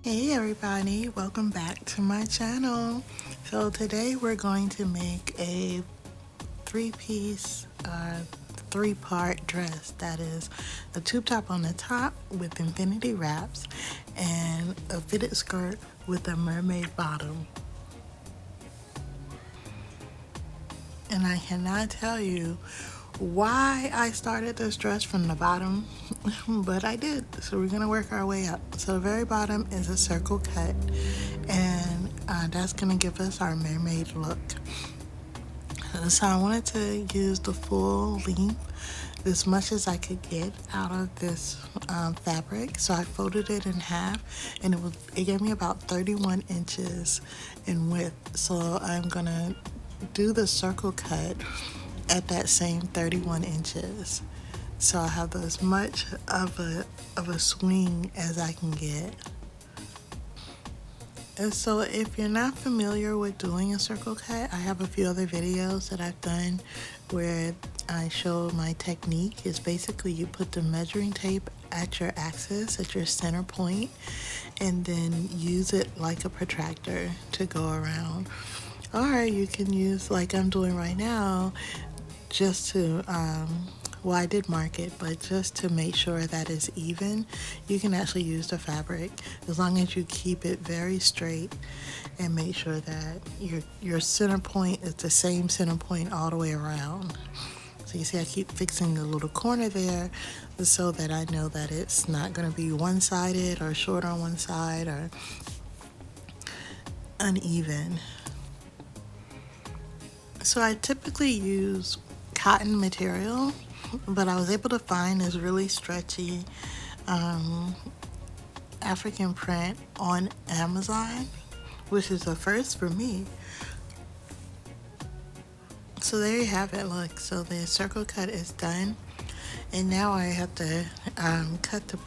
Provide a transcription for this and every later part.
Hey everybody, welcome back to my channel. So today we're going to make a three-piece, three-part dress. That is a tube top on the top with Infiniti wraps and a fitted skirt with a mermaid bottom. And I cannot tell you why I started this dress from the bottom, but I did. So we're gonna work our way up. So the very bottom is a circle cut, and that's gonna give us our mermaid look. So I wanted to use the full length, as much as I could get out of this fabric. So I folded it in half, and it gave me about 31 inches in width. So I'm gonna do the circle cut at that same 31 inches. So I have as much of a swing as I can get. And so if you're not familiar with doing a circle cut, I have a few other videos that I've done where I show my technique. Is basically you put the measuring tape at your axis, at your center point, and then use it like a protractor to go around. Or you can use, like I'm doing right now, just to well, I did mark it, but just to make sure that it's even, you can actually use the fabric as long as you keep it very straight and make sure that your center point is the same center point all the way around. So you see I keep fixing the little corner there so that I know that it's not going to be one-sided or short on one side or uneven. So I typically use cotton material, but I was able to find this really stretchy African print on Amazon, which is a first for me. So there you have it. Look, so the circle cut is done, and now I have to cut the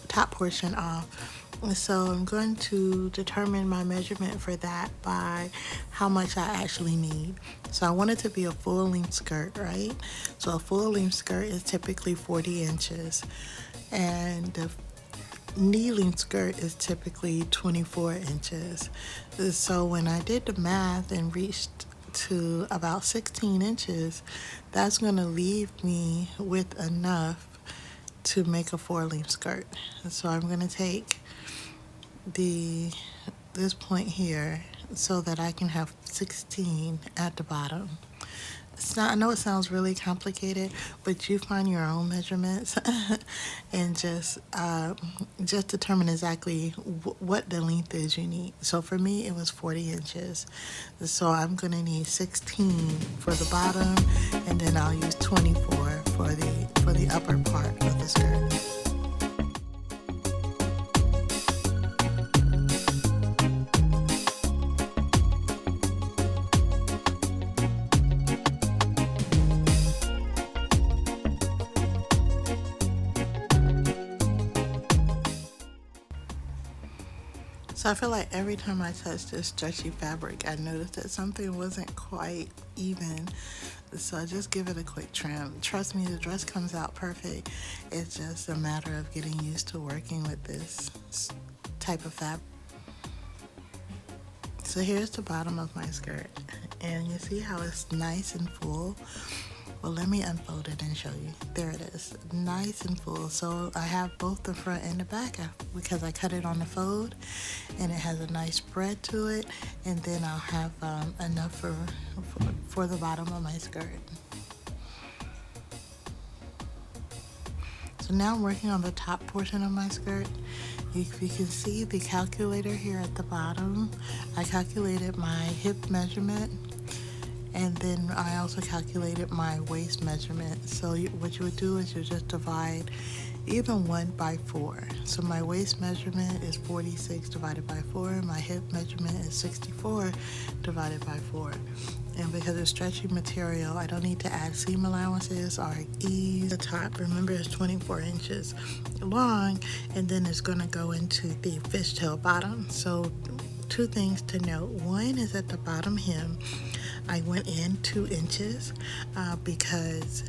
top portion off. So I'm going to determine my measurement for that by how much I actually need. So I want it to be a full length skirt, right? So a full length skirt is typically 40 inches, and the knee length skirt is typically 24 inches. So when I did the math and reached to about 16 inches, that's going to leave me with enough to make a 4-length skirt. So I'm going to take this point here so that I can have 16 at the bottom. I know it sounds really complicated, but you find your own measurements and just determine exactly what the length is you need. So for me, it was 40 inches. So I'm going to need 16 for the bottom, and then I'll use 24 for the upper part of the skirt. So I feel like every time I touch this stretchy fabric, I noticed that something wasn't quite even. So I just give it a quick trim. Trust me, the dress comes out perfect. It's just a matter of getting used to working with this type of fabric. So here's the bottom of my skirt, and you see how it's nice and full. Well, let me unfold it and show you. There it is, nice and full. So I have both the front and the back because I cut it on the fold, and it has a nice spread to it, and then I'll have enough for the bottom of my skirt. So now I'm working on the top portion of my skirt. If you can see the calculator here at the bottom, I calculated my hip measurement, and then I also calculated my waist measurement. So what you would do is you just divide even 1 by 4. So my waist measurement is 46 divided by 4. My hip measurement is 64 divided by 4. And because it's stretchy material, I don't need to add seam allowances or ease. The top, remember, is 24 inches long, and then it's going to go into the fishtail bottom. So 2 things to note. One is at the bottom hem, I went in 2 inches because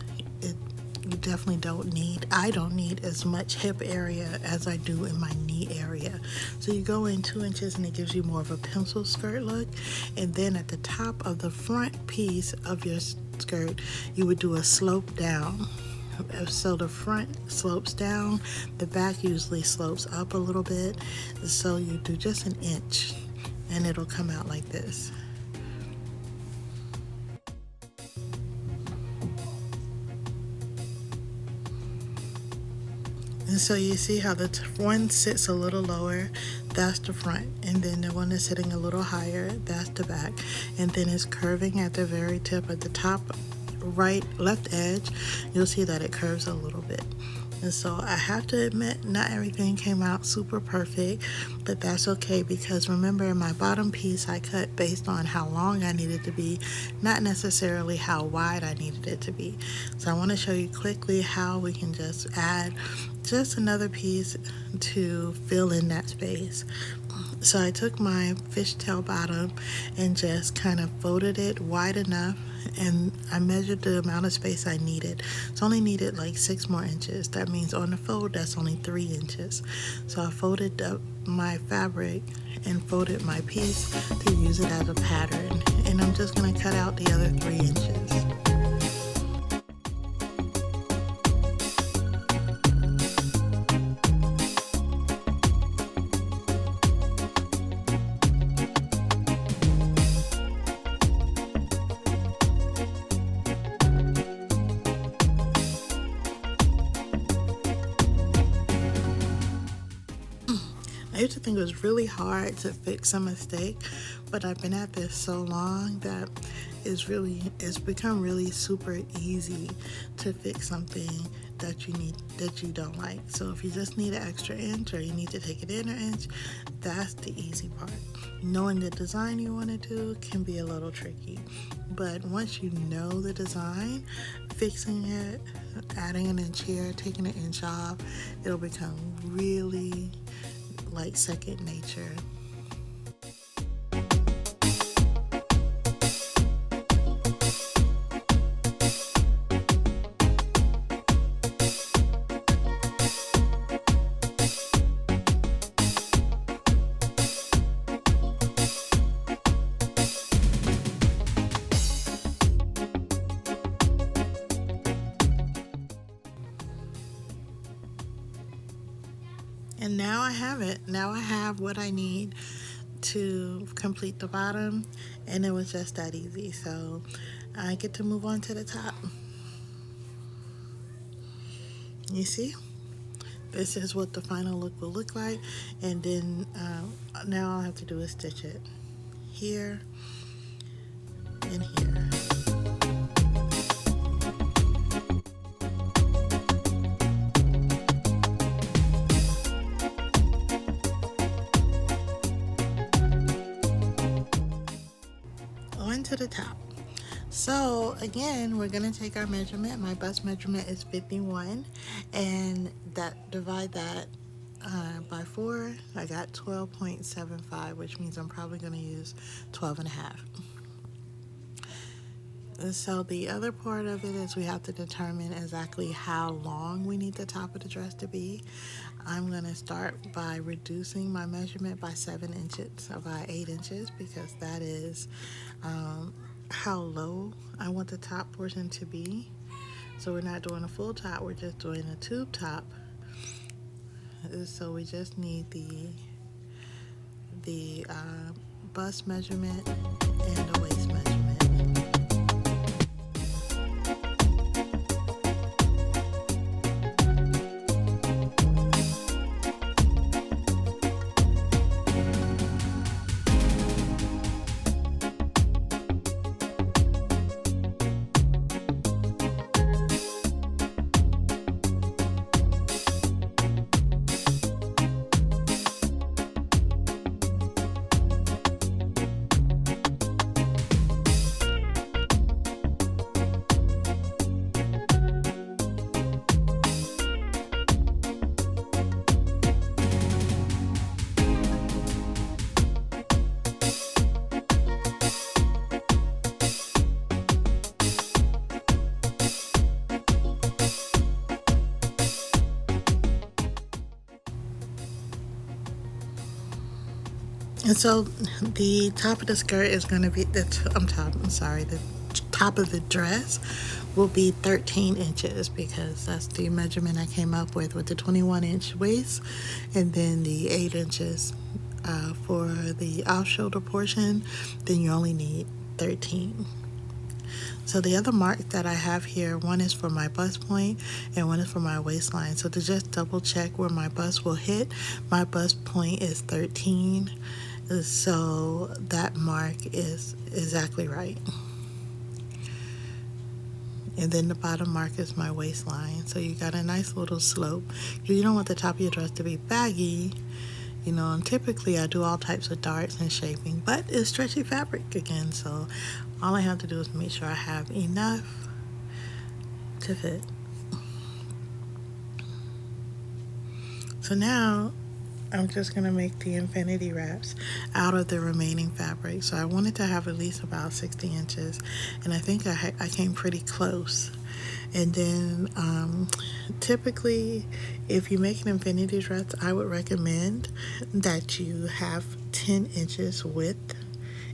you definitely don't need, I don't need as much hip area as I do in my knee area. So you go in 2 inches and it gives you more of a pencil skirt look. And then at the top of the front piece of your skirt, you would do a slope down. So the front slopes down, the back usually slopes up a little bit. So you do just 1 inch and it'll come out like this. And so you see how the one sits a little lower, that's the front, and then the one that's sitting a little higher, that's the back, and then it's curving at the very tip at the top left edge. You'll see that it curves a little bit. And so I have to admit, not everything came out super perfect, but that's okay, because remember, in my bottom piece I cut based on how long I needed to be, not necessarily how wide I needed it to be. So I want to show you quickly how we can just add just another piece to fill in that space. So I took my fishtail bottom and just kind of folded it wide enough, and I measured the amount of space I needed. So I only needed like 6 more inches. That means on the fold, that's only 3 inches. So I folded up my fabric and folded my piece to use it as a pattern. And I'm just gonna cut out the other 3 inches. I used to think it was really hard to fix a mistake, but I've been at this so long that it's become really super easy to fix something that you don't like. So if you just need an extra inch, or you need to take it in an inch, that's the easy part. Knowing the design you want to do can be a little tricky, but once you know the design, fixing it, adding an inch here, taking an inch off, it'll become really like second nature. And now I have it. Now I have what I need to complete the bottom, and it was just that easy. So I get to move on to the top. You see? This is what the final look will look like. And then now all I have to do is stitch it here and here. To the top. So again, we're going to take our measurement. My bust measurement is 51, and divide that by 4. I got 12.75, which means I'm probably going to use 12 and a half. So the other part of it is we have to determine exactly how long we need the top of the dress to be. I'm going to start by reducing my measurement by 7 inches, so by 8 inches, because that is how low I want the top portion to be. So we're not doing a full top, we're just doing a tube top. So we just need the bust measurement and the waist measurement. And so the top of the skirt is going to be the top of the dress will be 13 inches because that's the measurement I came up with the 21-inch waist, and then the 8 inches for the off shoulder portion. Then you only need 13. So the other mark that I have here, one is for my bust point and one is for my waistline. So to just double check where my bust will hit, my bust point is 13. So that mark is exactly right. And then the bottom mark is my waistline. So you got a nice little slope. You don't want the top of your dress to be baggy. You know, and typically I do all types of darts and shaping, but it's stretchy fabric again, so all I have to do is make sure I have enough to fit. So now I'm just going to make the infinity wraps out of the remaining fabric. So I wanted to have at least about 60 inches, and I think I came pretty close. And then typically, if you make an infinity dress, I would recommend that you have 10 inches width,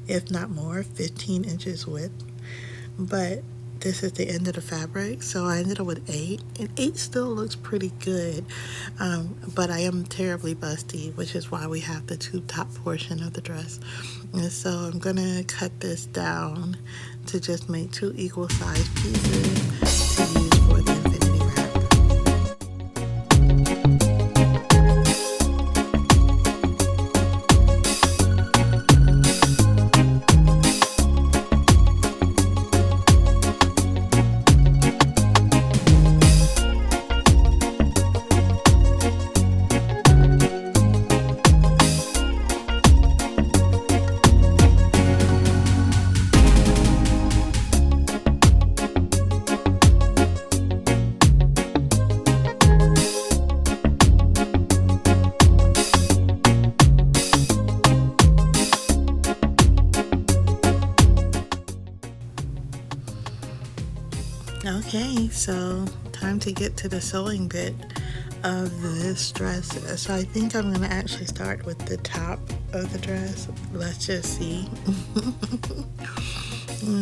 if not more, 15 inches width. But this is the end of the fabric, so I ended up with 8, and 8 still looks pretty good. But I am terribly busty, which is why we have the tube top portion of the dress. And so I'm gonna cut this down to just make 2 equal sized pieces to use for the infinity wrap. Okay, so time to get to the sewing bit of this dress. So I think I'm going to actually start with the top of the dress. Let's just see.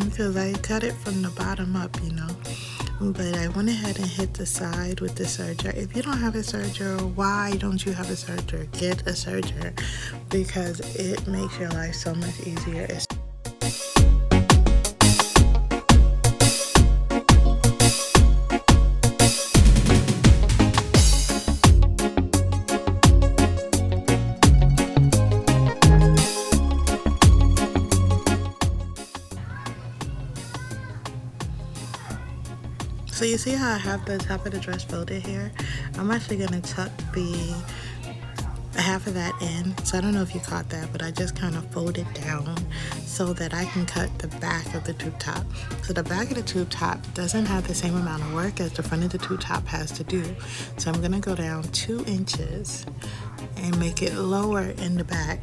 Because I cut it from the bottom up, you know. But I went ahead and hit the side with the serger. If you don't have a serger, why don't you have a serger? Get a serger, because it makes your life so much easier. So you see how I have the top of the dress folded here? I'm actually going to tuck the half of that in. So I don't know if you caught that, but I just kind of fold it down so that I can cut the back of the tube top. So the back of the tube top doesn't have the same amount of work as the front of the tube top has to do. So I'm going to go down 2 inches and make it lower in the back.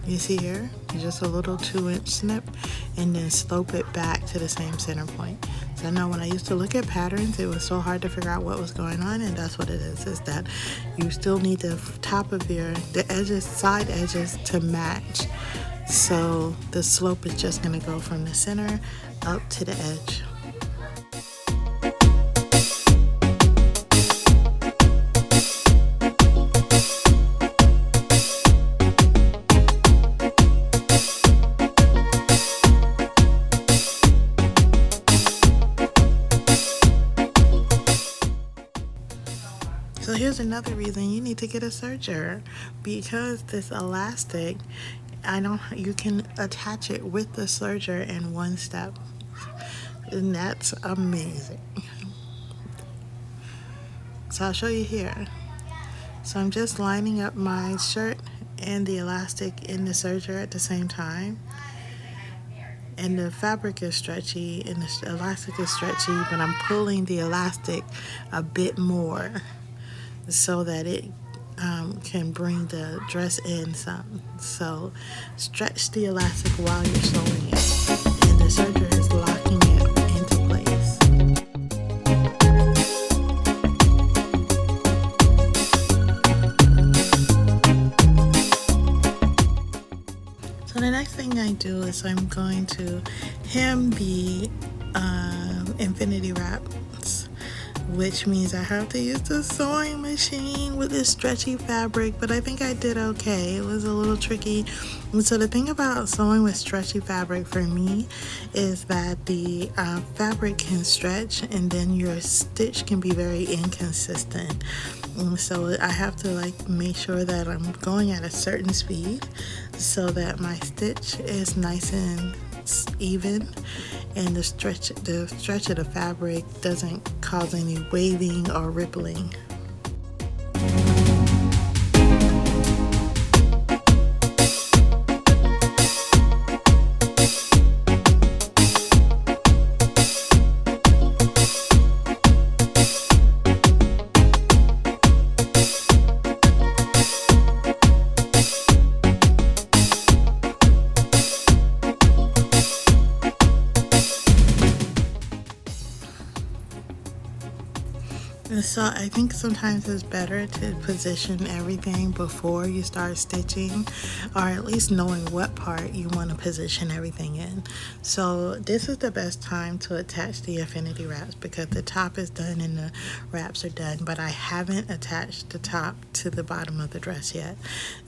You see here? Just a little 2-inch snip, and then slope it back to the same center point. So I know when I used to look at patterns, it was so hard to figure out what was going on, and that's what it is that you still need the top of the edges, side edges to match. So the slope is just going to go from the center up to the edge. So here's another reason you need to get a serger, because this elastic, you can attach it with the serger in one step, and that's amazing. So I'll show you here. So I'm just lining up my shirt and the elastic in the serger at the same time. And the fabric is stretchy and the elastic is stretchy, but I'm pulling the elastic a bit more so that it can bring the dress in some. So stretch the elastic while you're sewing it, and the serger is locking it into place. next thing I do is I'm going to hem the Infiniti wraps, which means I have to use the sewing machine with this stretchy fabric, but I think I did okay. It was a little tricky. And so the thing about sewing with stretchy fabric for me is that the fabric can stretch and then your stitch can be very inconsistent. So I have to like make sure that I'm going at a certain speed so that my stitch is nice and even, and the stretch of the fabric doesn't cause any waving or rippling. So I think sometimes it's better to position everything before you start stitching, or at least knowing what part you want to position everything in. So this is the best time to attach the Infiniti wraps because the top is done and the wraps are done, but I haven't attached the top to the bottom of the dress yet.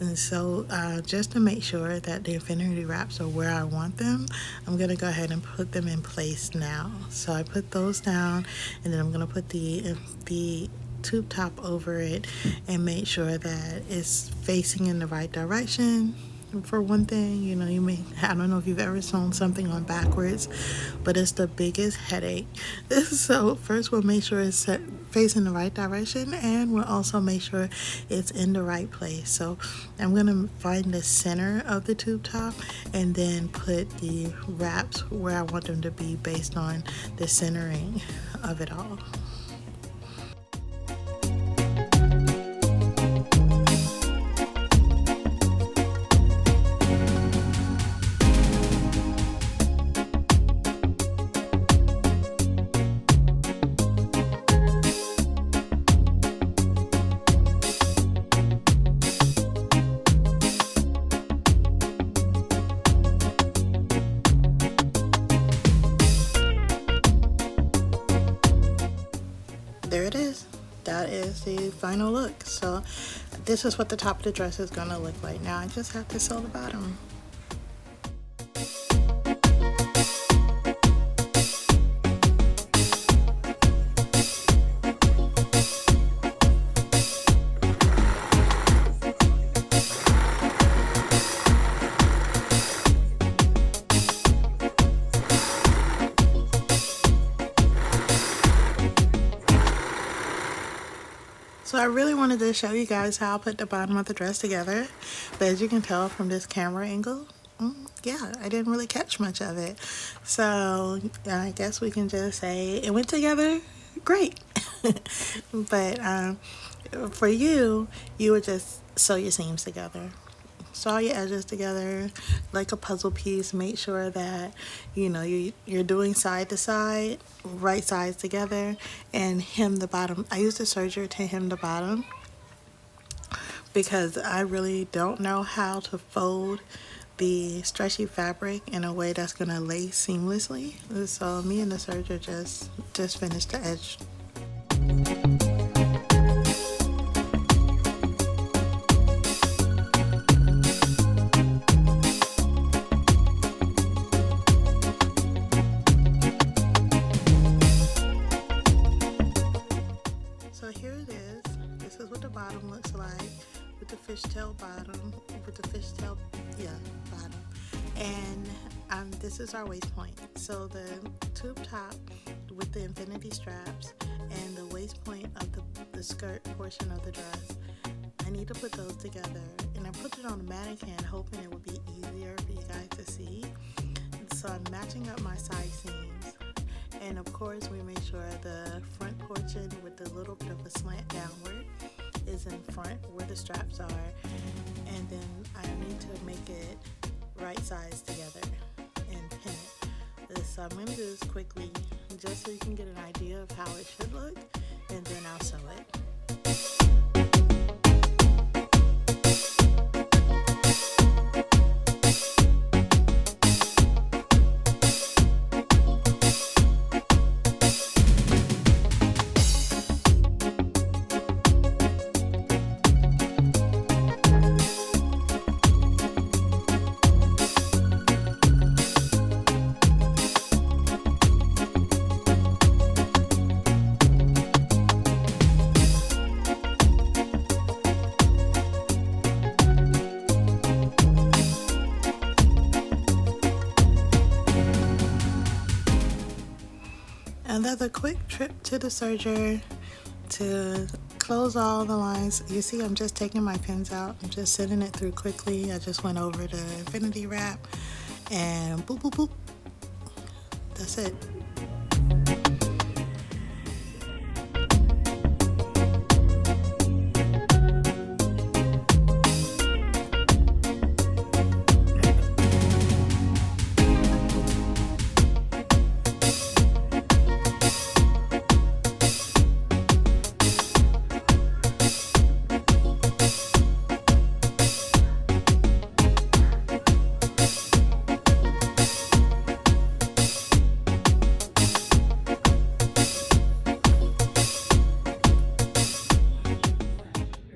And so just to make sure that the Infiniti wraps are where I want them, I'm going to go ahead and put them in place now. So I put those down, and then I'm going to put the tube top over it and make sure that it's facing in the right direction. For one thing, you know, I don't know if you've ever sewn something on backwards, but it's the biggest headache. So first we'll make sure it's facing the right direction, and we'll also make sure it's in the right place. So I'm going to find the center of the tube top and then put the wraps where I want them to be based on the centering of it all. There it is. That is the final look. So this is what the top of the dress is going to look like. Now I just have to sew the bottom. So I really wanted to show you guys how I put the bottom of the dress together, but as you can tell from this camera angle, yeah, I didn't really catch much of it. So I guess we can just say it went together great. But for you would just sew your seams together. Sew your edges together like a puzzle piece. Make sure that you're doing side to side, right sides together, and hem the bottom. I use the serger to hem the bottom because I really don't know how to fold the stretchy fabric in a way that's gonna lay seamlessly. So me and the serger just finished the edge. So here it is. This is what the bottom looks like with the fishtail bottom, bottom. And this is our waist point. So the tube top with the Infiniti straps and the waist point of the skirt portion of the dress, I need to put those together. And I put it on the mannequin hoping it would be easier for you guys to see. So I'm matching up my side seams. And of course we make sure the front portion with the little bit of a slant downward is in front where the straps are. And then I need to make it right sides together and pin it. So I'm going to do this quickly just so you can get an idea of how it should look, and then I'll sew it. Another quick trip to the serger to close all the lines. You see, I'm just taking my pins out. I'm just sending it through quickly. I just went over the Infiniti wrap and boop, boop, boop. That's it.